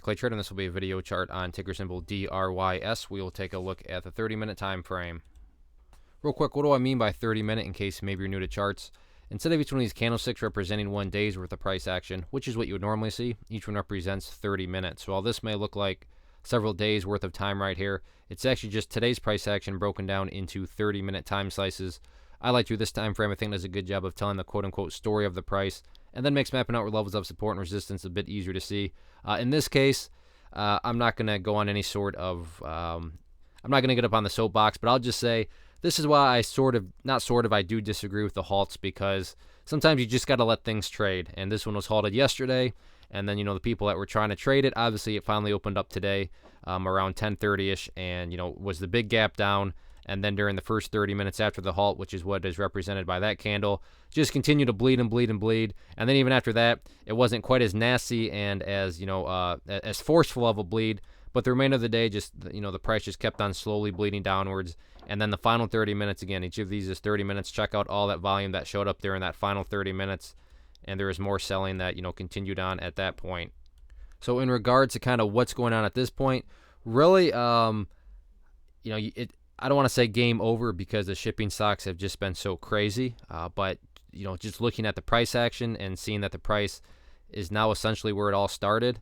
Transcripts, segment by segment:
Clay Trader, and this will be a video chart on ticker symbol DRYS. We will take a look at the 30-minute time frame. Real quick, what do I mean by 30-minute in case maybe you're new to charts? Instead of each one of these candlesticks representing 1 day's worth of price action, which is what you would normally see, each one represents 30 minutes. So while this may look like several days worth of time right here, it's actually just today's price action broken down into 30-minute time slices. I like to do this time frame. I think does a good job of telling the quote-unquote story of the price, and then makes mapping out levels of support and resistance a bit easier to see. In this case, I'm not going to go on any sort of, I'm not going to get up on the soapbox, but I'll just say this is why I do disagree with the halts, because sometimes you just got to let things trade. And this one was halted yesterday, and then, the people that were trying to trade it, obviously it finally opened up today around 10:30ish, and, was the big gap down. And then during the first 30 minutes after the halt, which is what is represented by that candle, just continue to bleed and bleed and bleed. And then even after that, it wasn't quite as nasty and as, as forceful of a bleed. But the remainder of the day, just, the price just kept on slowly bleeding downwards. And then the final 30 minutes, again, each of these is 30 minutes. Check out all that volume that showed up there in that final 30 minutes. And there is more selling that, continued on at that point. So in regards to kind of what's going on at this point, really, I don't want to say game over because the shipping stocks have just been so crazy, but just looking at the price action and seeing that the price is now essentially where it all started,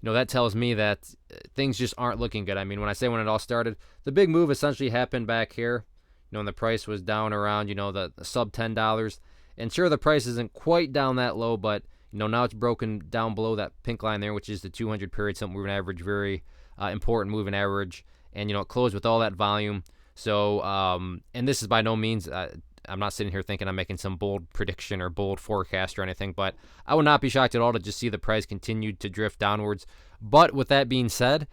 that tells me that things just aren't looking good. I mean, when I say when it all started, the big move essentially happened back here, when the price was down around, the sub $10. And sure, the price isn't quite down that low, but now it's broken down below that pink line there, which is the 200 period simple moving average, very important moving average. And, it closed with all that volume. So, and this is by no means, I'm not sitting here thinking I'm making some bold prediction or bold forecast or anything, but I would not be shocked at all to just see the price continue to drift downwards. But with that being said,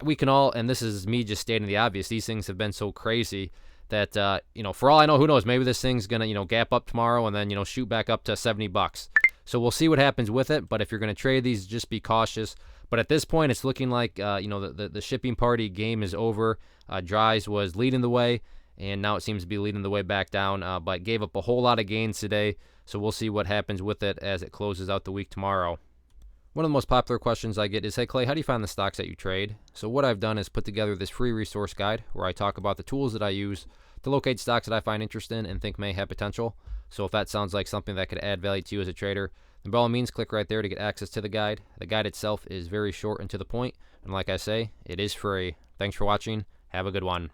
we can all, and this is me just stating the obvious, these things have been so crazy that, for all I know, who knows, maybe this thing's going to, gap up tomorrow and then, shoot back up to $70. So we'll see what happens with it. But if you're going to trade these, just be cautious. But at this point, it's looking like, the shipping party game is over. DRYS was leading the way, and now it seems to be leading the way back down, but gave up a whole lot of gains today. So we'll see what happens with it as it closes out the week tomorrow. One of the most popular questions I get is, hey, Clay, how do you find the stocks that you trade? So what I've done is put together this free resource guide where I talk about the tools that I use to locate stocks that I find interesting and think may have potential. So if that sounds like something that could add value to you as a trader, then by all means, click right there to get access to the guide. The guide itself is very short and to the point, and like I say, it is free. Thanks for watching. Have a good one.